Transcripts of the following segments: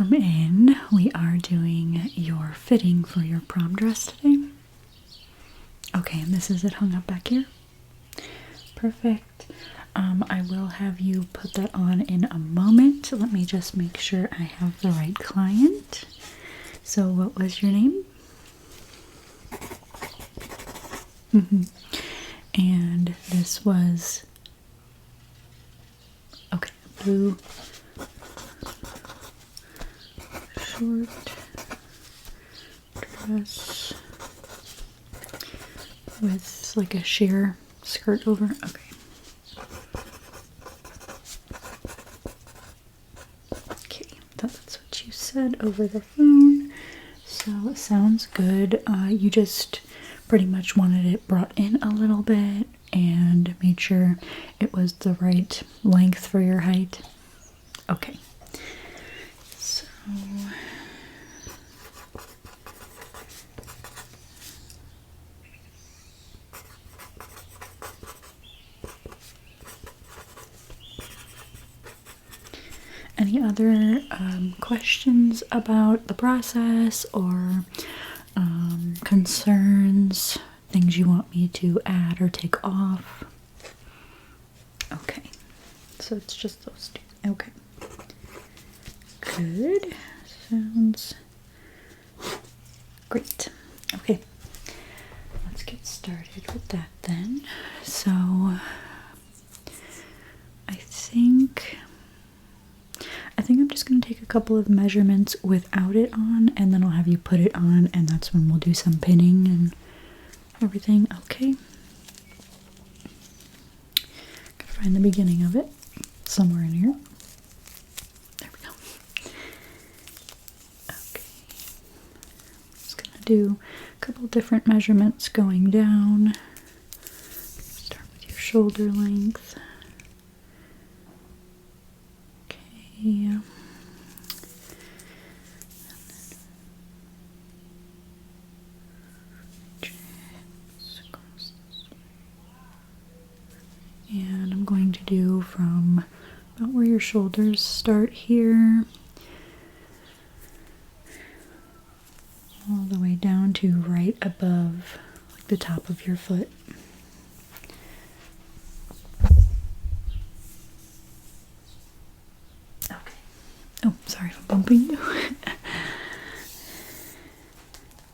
welcome in. We are doing your fitting for your prom dress today. Okay, and this is it hung up back here. Perfect. I will have you put that on in a moment. Let me just make sure I have the right client. So what was your name? And this was, okay, blue short dress with like a sheer skirt over. Okay. Okay, that's what you said over the phone. So it sounds good. You just pretty much wanted it brought in a little bit and made sure it was the right length for your height. Okay. So any other questions about the process or concerns, things you want me to add or take off? Okay, so it's just those two. Okay, good. Sounds great. Okay, let's get started with that then. So I think I'm just going to take a couple of measurements without it on, and then I'll have you put it on, and that's when we'll do some pinning and everything. Okay. Gotta find the beginning of it somewhere in here. There we go. Okay. Just going to do a couple different measurements going down. Start with your shoulder length. Yeah. And I'm going to do from about where your shoulders start here all the way down to right above like the top of your foot. Oh, sorry for bumping you.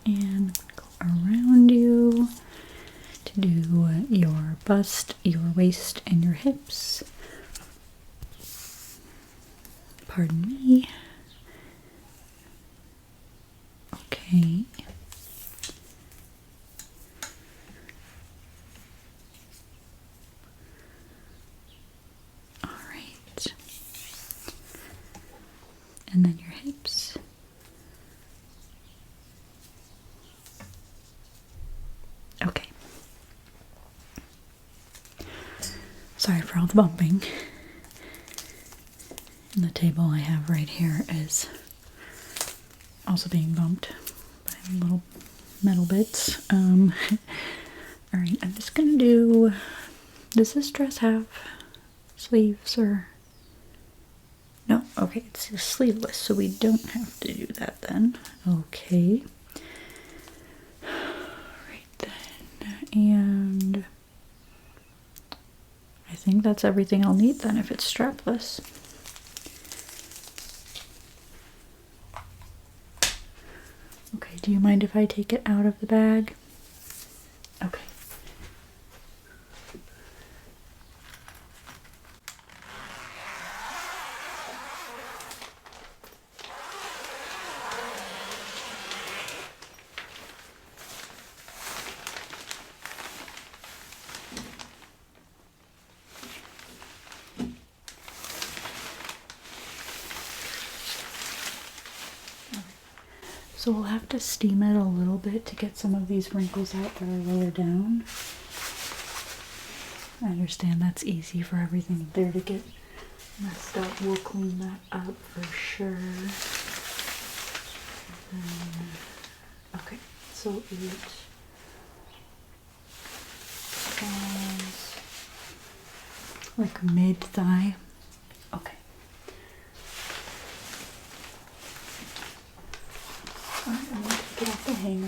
And go around you to do your bust, your waist, and your hips. Pardon me. Okay. All right. And then your hips. Okay. Sorry for all the bumping. And the table I have right here is also being bumped by little metal bits. Alright, I'm just gonna do, does this dress have sleeves or? No, okay, it's sleeveless, so we don't have to do that then. Okay. Right then, and I think that's everything I'll need then if it's strapless. Okay, do you mind if I take it out of the bag? Okay. So we'll have to steam it a little bit to get some of these wrinkles out that are lower down. I understand that's easy for everything there to get messed up. We'll clean that up for sure. Okay, so it falls like mid-thigh. Okay. it off the hanger.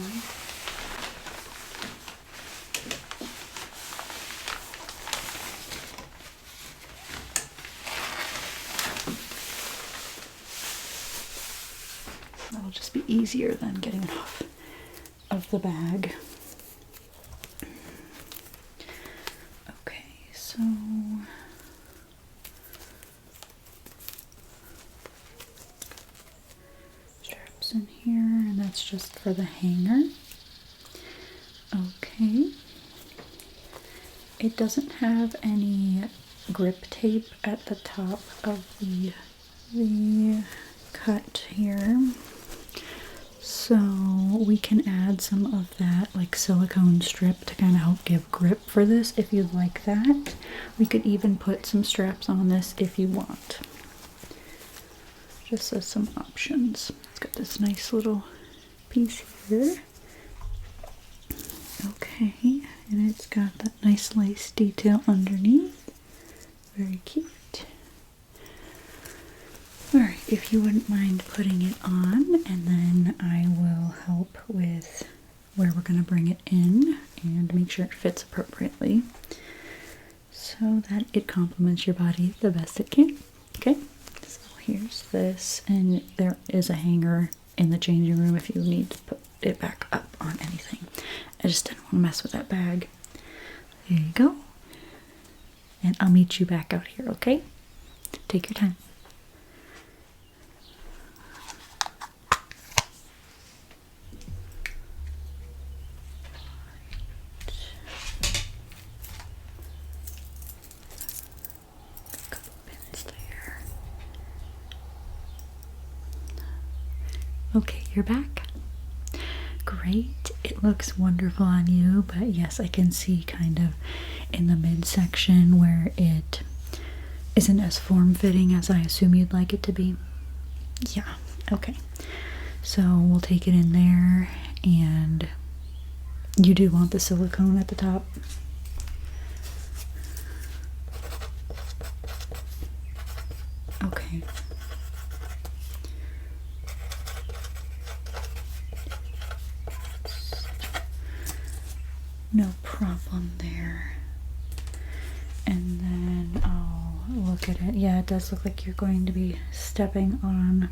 That'll just be easier than getting it off of the bag. Okay, so straps in here, and that's just for the hanger. Okay. It doesn't have any grip tape at the top of the cut here. So we can add some of that like silicone strip to kind of help give grip for this if you'd like that. We could even put some straps on this if you want. Just as some options. It's got this nice little piece here. Okay, and it's got that nice lace detail underneath. Very cute. Alright, if you wouldn't mind putting it on, and then I will help with where we're going to bring it in and make sure it fits appropriately so that it complements your body the best it can. Okay, so here's this, and there is a hanger in the changing room if you need to put it back up on anything. I just didn't want to mess with that bag. There you go. And I'll meet you back out here, okay? Take your time. Okay, you're back. Great. It looks wonderful on you, but yes, I can see kind of in the midsection where it isn't as form-fitting as I assume you'd like it to be. Yeah, okay. So we'll take it in there, and you do want the silicone at the top. Okay. No problem there. And then I'll look at it. Yeah, it does look like you're going to be stepping on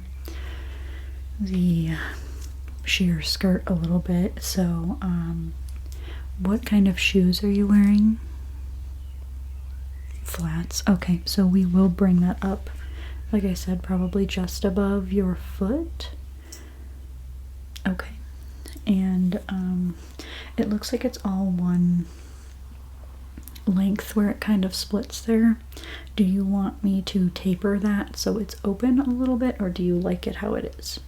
the sheer skirt a little bit. So, what kind of shoes are you wearing? Flats. Okay, so we will bring that up. Like I said, probably just above your foot. Okay. And it looks like it's all one length where it kind of splits there. Do you want me to taper that so it's open a little bit, or do you like it how it is?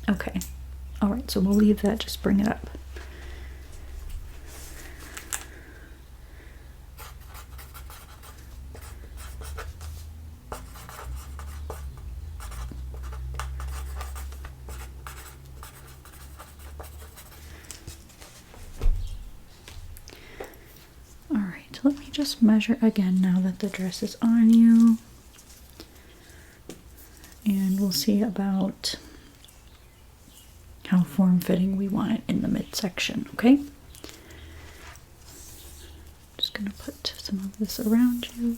Okay. Alright, so we'll leave that, just bring it up. Alright, let me just measure again now that the dress is on you. And we'll see about how form-fitting we want it in the midsection, okay? Just gonna put some of this around you.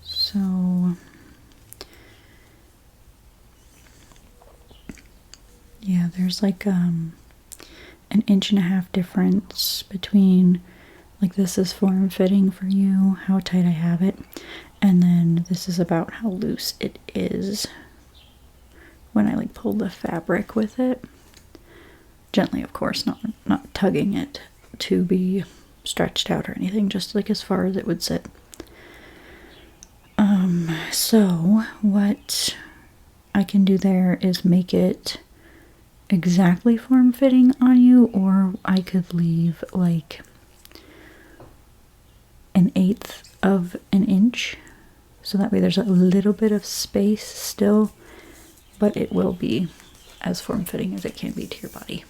So, yeah, there's like an 1.5 inch difference between, like, this is form-fitting for you, how tight I have it, and then this is about how loose it is when I like pull the fabric with it. Gently, of course, not tugging it to be stretched out or anything, just like as far as it would sit. So what I can do there is make it exactly form-fitting on you, or I could leave like 1/8 of an inch, so that way there's a little bit of space still, but it will be as form-fitting as it can be to your body.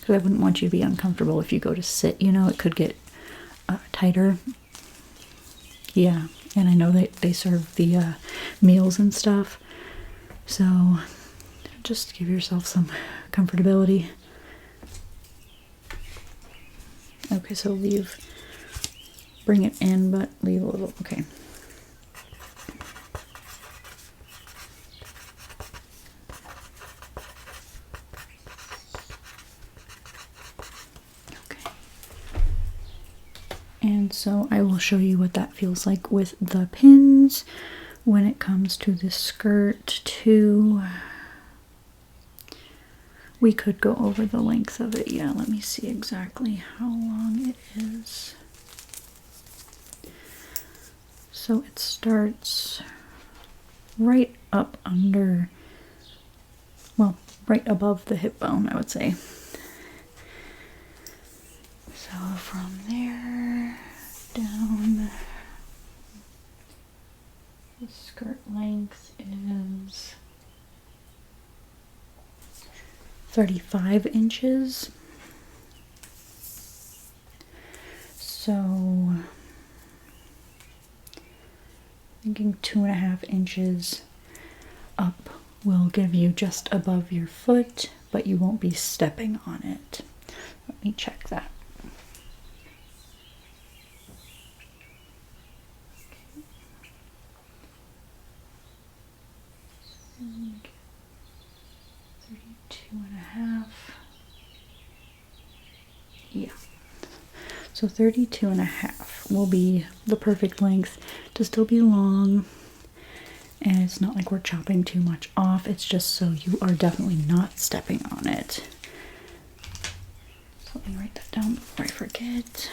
Because I wouldn't want you to be uncomfortable if you go to sit, you know, it could get tighter. Yeah, and I know they serve the meals and stuff, so just give yourself some comfortability. Okay, so bring it in, but leave a little, okay. And so I will show you what that feels like with the pins when it comes to the skirt too. We could go over the length of it. Yeah, let me see exactly how long it is. So it starts right up under, well, right above the hip bone, I would say. So from there down, the skirt length is 35 inches. So thinking 2.5 inches up will give you just above your foot, but you won't be stepping on it. Let me check that. Okay. 32.5. Yeah. So 32.5 will be the perfect length to still be long. And it's not like we're chopping too much off. It's just so you are definitely not stepping on it. So let me write that down before I forget.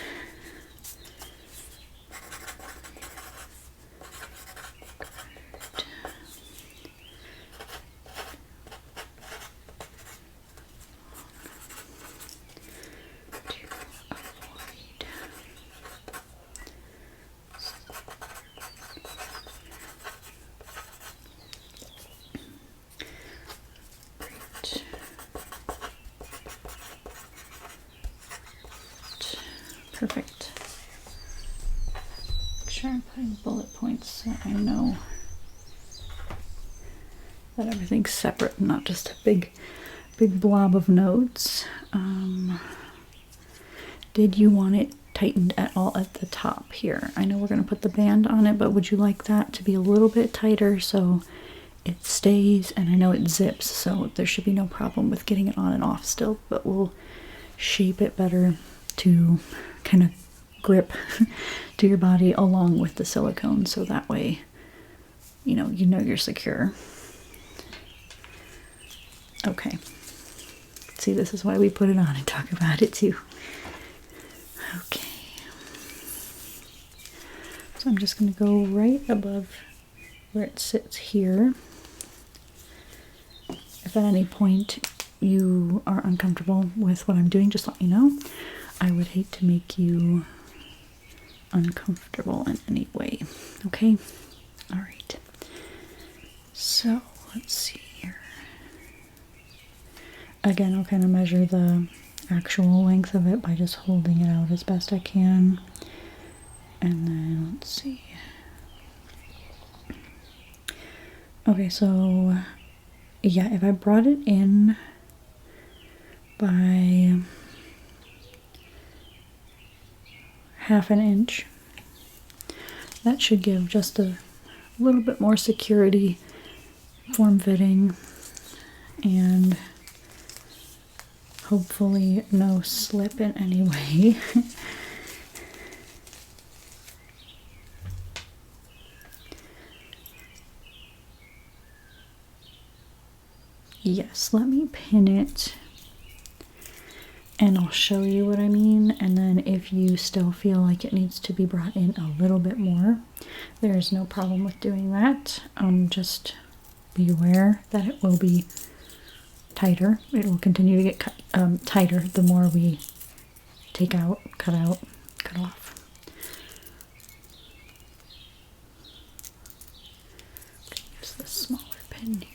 Perfect. Make sure I'm putting bullet points so I know that everything's separate, not just a big blob of notes. Did you want it tightened at all at the top here? I know we're going to put the band on it, but would you like that to be a little bit tighter so it stays? And I know it zips, so there should be no problem with getting it on and off still, but we'll shape it better to kind of grip to your body along with the silicone, so that way you know you're secure. Okay, see, this is why we put it on and talk about it too. Okay, so I'm just going to go right above where it sits here. If at any point you are uncomfortable with what I'm doing, just let me know. I would hate to make you uncomfortable in any way. Okay? All right. So let's see here. Again, I'll kind of measure the actual length of it by just holding it out as best I can. And then let's see. Okay, so yeah, if I brought it in by 1/2 inch, that should give just a little bit more security, form fitting, and hopefully no slip in any way. Yes, let me pin it and I'll show you what I mean, and then if you still feel like it needs to be brought in a little bit more, there's no problem with doing that. Just be aware that it will be tighter. It will continue to get tighter the more we take out, cut off. Use the smaller pin here.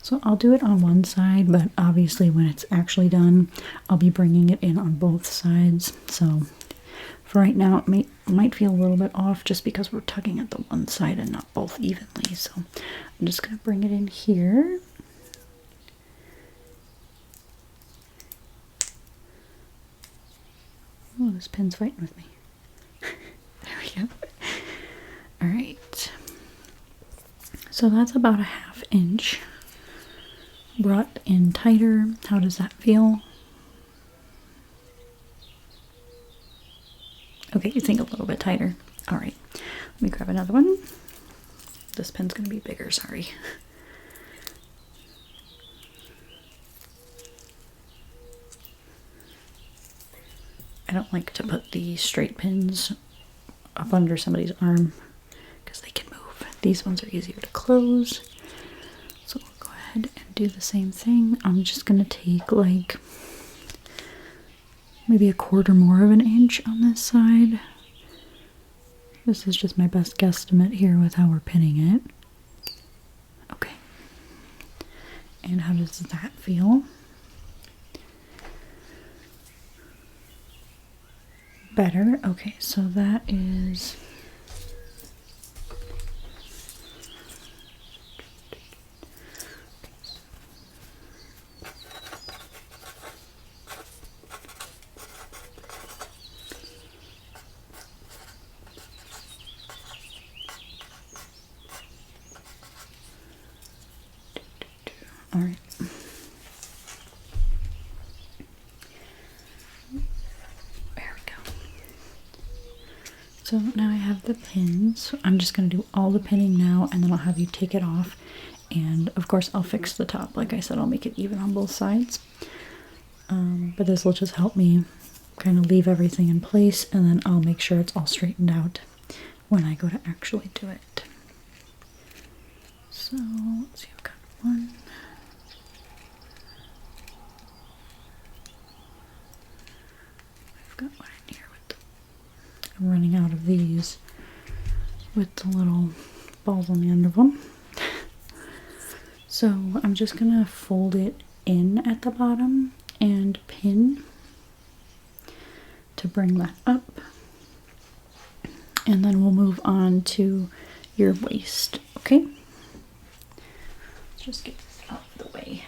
So I'll do it on one side, but obviously when it's actually done, I'll be bringing it in on both sides. So for right now, it might feel a little bit off just because we're tugging at the one side and not both evenly. So I'm just going to bring it in here. Oh, this pin's fighting with me. There we go. All right. So that's about a 1/2 inch. Brought in tighter. How does that feel? Okay, you think a little bit tighter. All right, let me grab another one. This pen's gonna be bigger, sorry. I don't like to put the straight pins up under somebody's arm because they can move. These ones are easier to close. So we'll go ahead and do the same thing. I'm just gonna take like maybe 1/4 more of an inch on this side. This is just my best guesstimate here with how we're pinning it. Okay. And how does that feel? Better. Okay, so that is all right. There we go. So now I have the pins. I'm just going to do all the pinning now, and then I'll have you take it off. And of course, I'll fix the top. Like I said, I'll make it even on both sides. But this will just help me kind of leave everything in place, and then I'll make sure it's all straightened out when I go to actually do it. So let's see, I've got one. I've got one in here with I'm running out of these with the little balls on the end of them. So I'm just gonna fold it in at the bottom and pin to bring that up, and then we'll move on to your waist. Okay, let's just get this out of the way.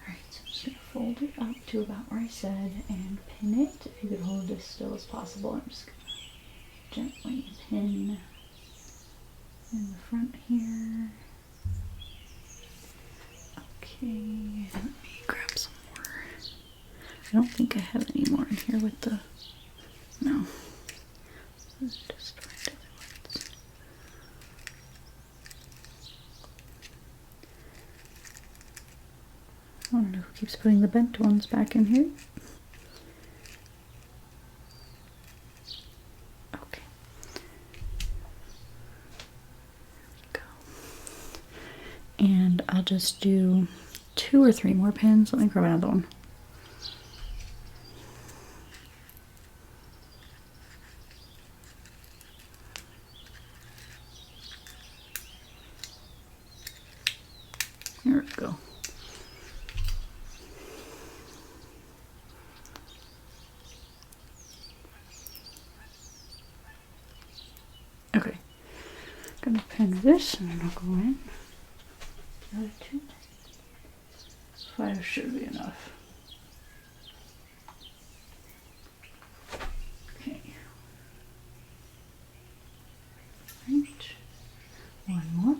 Alright, so I'm just gonna fold it up to about where I said and pin it. If you could hold it as still as possible, I'm just gonna gently pin in the front here. Okay, let me grab some more. I don't think I have any more in here with the, no. Let's just try the other ones. I don't know who keeps putting the bent ones back in here. Okay. There we go. And I'll just do 2 or 3 more pins. Let me grab another one. There we go. Okay. Gonna pin this and then I'll go in. Another 2. 5 should be enough. Okay. Right. One more.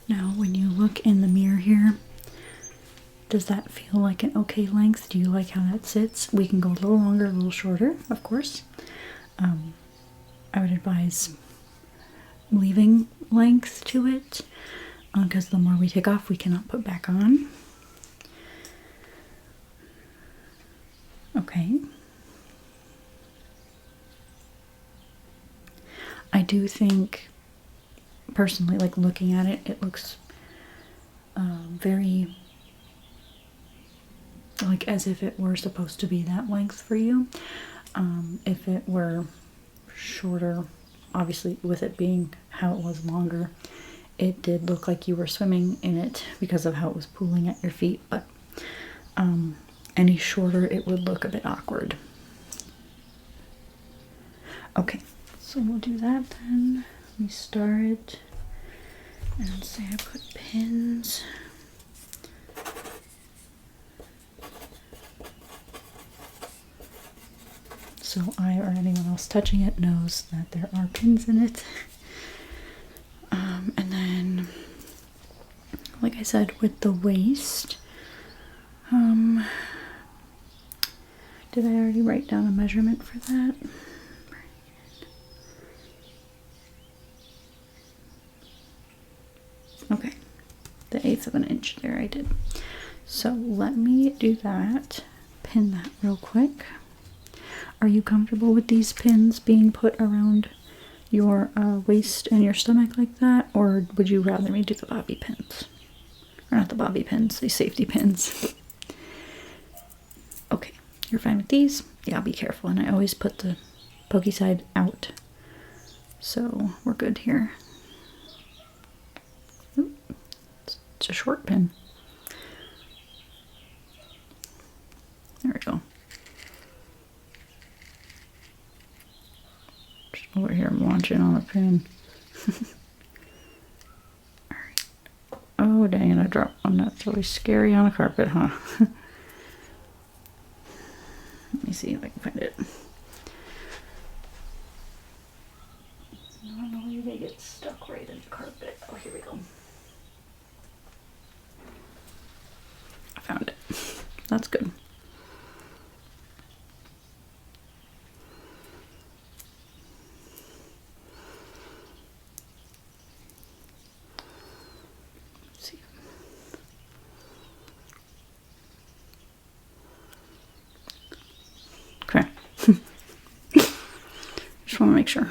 Now, when you look in the mirror here, does that feel like an okay length? Do you like how that sits? We can go a little longer, a little shorter, of course. I would advise leaving length to it, because the more we take off, we cannot put back on. Okay. I do think, personally, like looking at it, it looks very like as if it were supposed to be that length for you. If it were shorter. Obviously, with it being how it was longer, it did look like you were swimming in it because of how it was pooling at your feet, but any shorter, it would look a bit awkward. Okay, so we'll do that then. Let me start, and say I put pins. So I or anyone else touching it knows that there are pins in it. And then, like I said, with the waist, did I already write down a measurement for that? Okay, the 1/8 of an inch there I did. So let me do that, pin that real quick. Are you comfortable with these pins being put around your waist and your stomach like that, or would you rather me do the bobby pins? Or not the bobby pins, the safety pins. Okay, you're fine with these? Yeah, be careful, and I always put the pokey side out. So we're good here. Ooh, it's a short pin. There we go. Just over here launching on a pin. Alright. Oh dang it, I dropped one. That's really scary on a carpet, huh? Let me see if I can find it. Normally they get stuck right in the carpet. Oh, here we go. I found it. That's good. Let's see. Okay. Just want to make sure.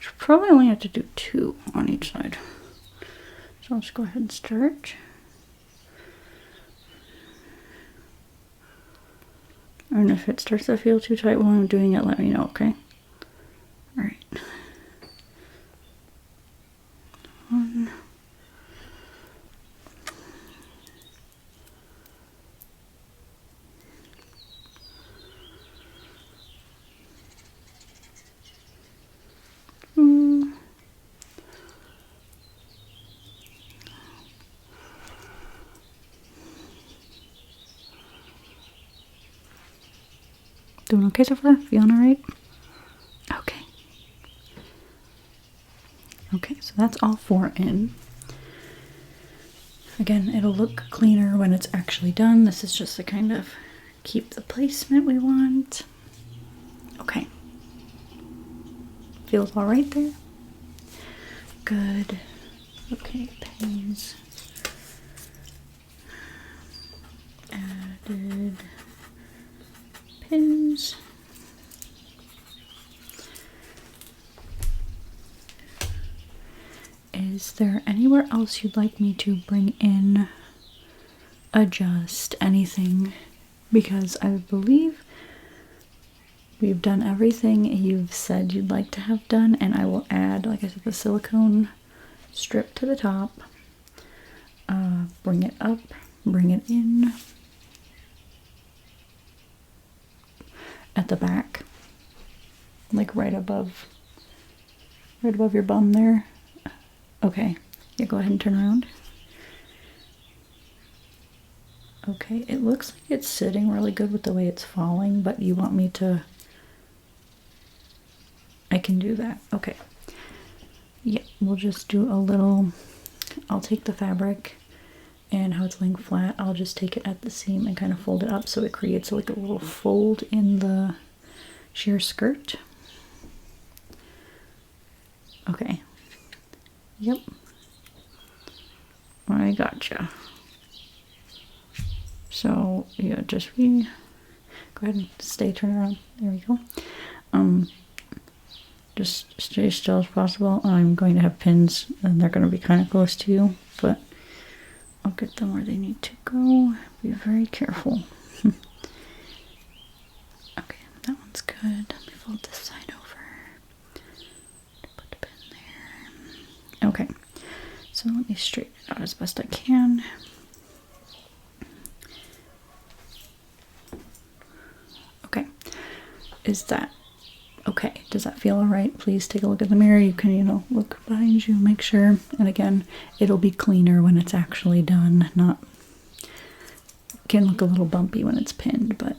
Should probably only have to do 2 on each side. So I'll just go ahead and start. And if it starts to feel too tight while I'm doing it, let me know, okay? Alright. 1. Doing okay so far? Feeling alright? Okay. Okay, so that's all 4 in. Again, it'll look cleaner when it's actually done. This is just to kind of keep the placement we want. Okay. Feels alright there? Good. Okay, pins. Added pins. Is there anywhere else you'd like me to bring in, adjust, anything? Because I believe we've done everything you've said you'd like to have done, and I will add, like I said, the silicone strip to the top, bring it up, bring it in at the back, like right above your bum there. Okay, yeah, go ahead and turn around. Okay, it looks like it's sitting really good with the way it's falling, but you want me to... I can do that. Okay. Yeah, we'll just do a little... I'll take the fabric and how it's laying flat, I'll just take it at the seam and kind of fold it up so it creates like a little fold in the sheer skirt. Okay. Yep. I gotcha. So, yeah, just go ahead and turn around. There we go. Just stay still as possible. I'm going to have pins and they're going to be kind of close to you, but I'll get them where they need to go. Be very careful. Okay, that one's good. straighten it out as best I can. Okay, is that okay? Does that feel all right? Please take a look at the mirror. You can, you know, look behind you, make sure. And again, it'll be cleaner when it's actually done. Not, can look a little bumpy when it's pinned, but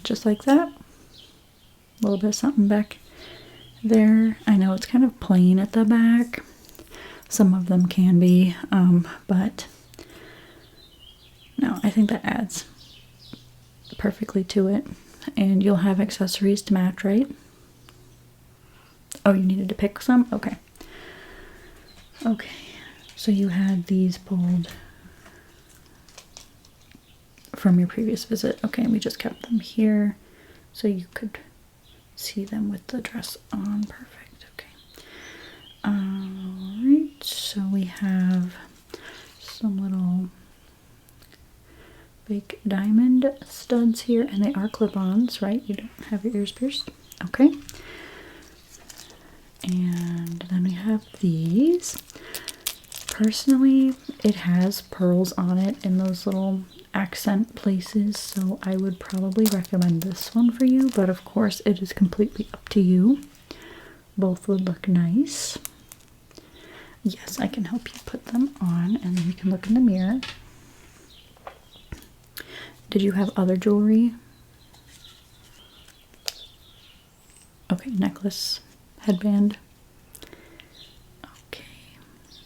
just like that. A little bit of something back there. I know it's kind of plain at the back. Some of them can be, but no, I think that adds perfectly to it. And you'll have accessories to match, right? Oh, you needed to pick some? Okay. Okay, so you had these pulled from your previous visit. Okay, and we just kept them here so you could see them with the dress on. Perfect. Okay. Alright, so we have some little fake diamond studs here, and they are clip-ons, right? You don't have your ears pierced. Okay. And then we have these. Personally, it has pearls on it in those little accent places, so I would probably recommend this one for you, but of course it is completely up to you. Both would look nice. Yes, I can help you put them on, and then you can look in the mirror. Did you have other jewelry? Okay, necklace, headband. Okay,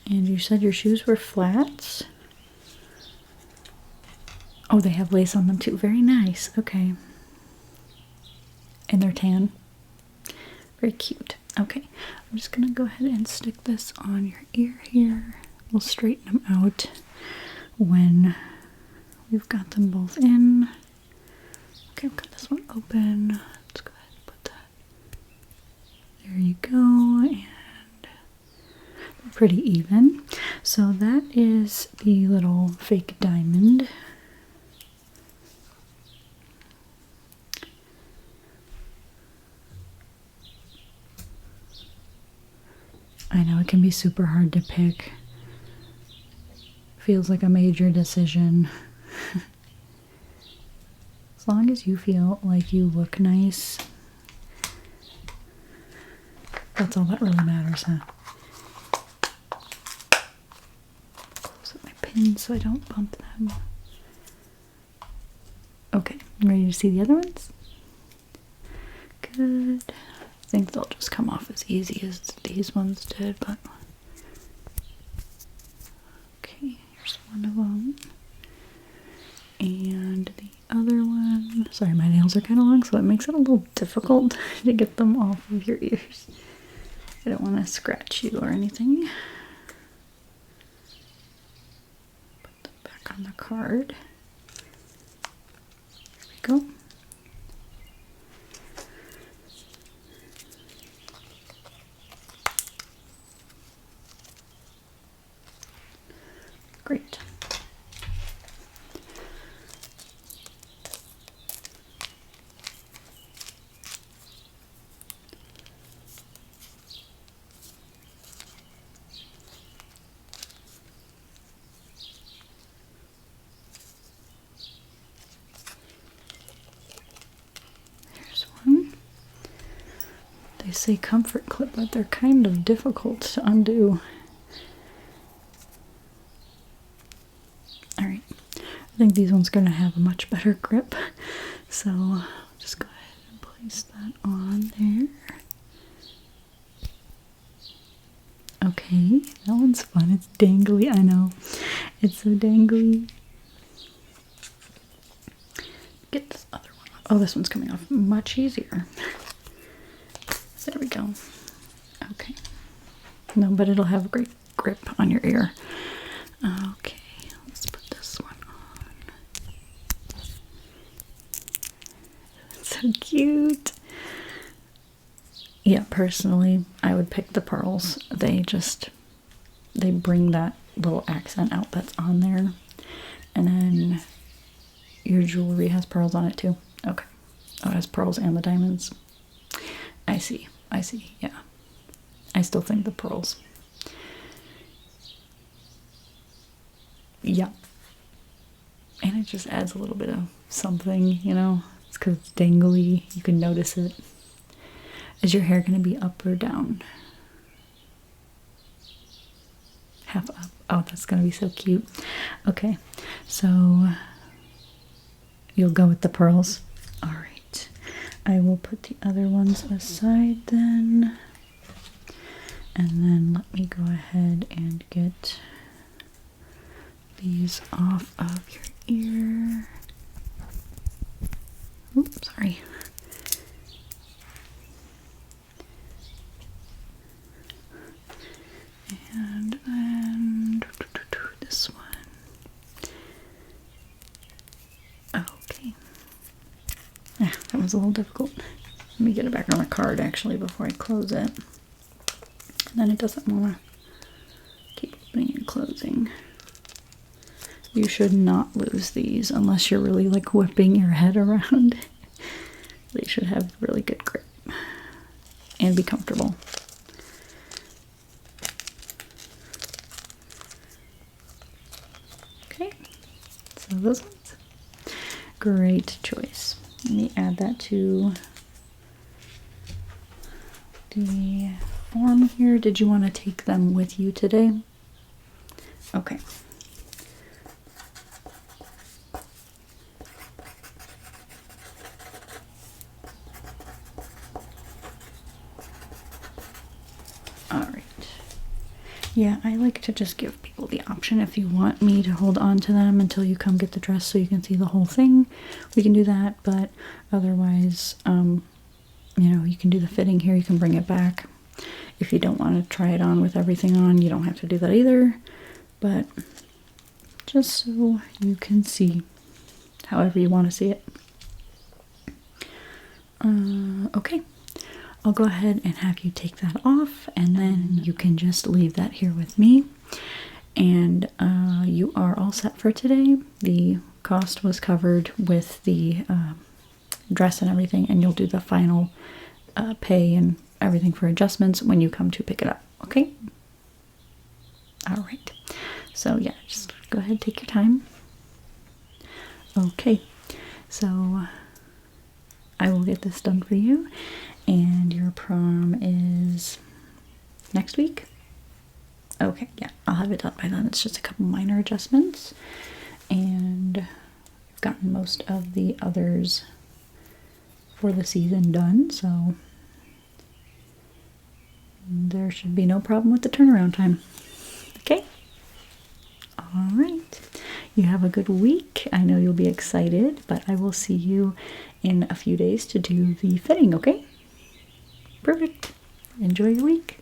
and you said your shoes were flats? Oh, they have lace on them too. Very nice. Okay. And they're tan. Very cute. Okay, I'm just gonna go ahead and stick this on your ear here. We'll straighten them out when we've got them both in. Okay, I've got this one open. Let's go ahead and put that. There you go. And pretty even. So that is the little fake diamond. I know it can be super hard to pick. Feels like a major decision. As long as you feel like you look nice, that's all that really matters, huh? Close up my pins so I don't bump them. Okay, ready to see the other ones? Good. I think they'll just come off as easy as these ones did, but okay, here's one of them. And the other one, sorry, my nails are kind of long, so it makes it a little difficult to get them off of your ears. I don't want to scratch you or anything. Put them back on the card. There we go. Great. There's one. They say comfort clip, but they're kind of difficult to undo. I think these ones are going to have a much better grip, so I'll just go ahead and place that on there. Okay, that one's fun. It's dangly, I know. It's so dangly. Get this other one off. Oh, this one's coming off much easier. So there we go. Okay. No, but it'll have a great grip on your ear. Okay. So cute. Yeah, personally, I would pick the pearls. They bring that little accent out that's on there. And then your jewelry has pearls on it too. Okay. Oh, it has pearls and the diamonds. I see. Yeah. I still think the pearls. Yeah. And it just adds a little bit of something, you know? It's because it's dangly. You can notice it. Is your hair going to be up or down? Half up. Oh, that's going to be so cute. Okay, so you'll go with the pearls. All right. I will put the other ones aside then. And then let me go ahead and get these off of your ear. Oops, sorry. And then this one. Okay. Ah, that was a little difficult. Let me get it back on the card actually before I close it. And then it doesn't want to keep opening and closing. You should not lose these unless you're really like whipping your head around. They should have really good grip and be comfortable. Okay, so those ones. Great choice. Let me add that to the form here. Did you want to take them with you today? Okay. All right. Yeah, I like to just give people the option. If you want me to hold on to them until you come get the dress so you can see the whole thing, we can do that. But otherwise, you know, you can do the fitting here. You can bring it back. If you don't want to try it on with everything on, you don't have to do that either. But just so you can see however you want to see it. Okay. I'll go ahead and have you take that off, and then you can just leave that here with me. And you are all set for today. The cost was covered with the dress and everything, and you'll do the final pay and everything for adjustments when you come to pick it up. Okay? All right. So yeah, just go ahead, take your time. Okay. So I will get this done for you. And your prom is next week? Okay, yeah, I'll have it done by then. It's just a couple minor adjustments. And I've gotten most of the others for the season done, so there should be no problem with the turnaround time. Okay? All right. You have a good week. I know you'll be excited, but I will see you in a few days to do the fitting, okay? Perfect. Enjoy your week.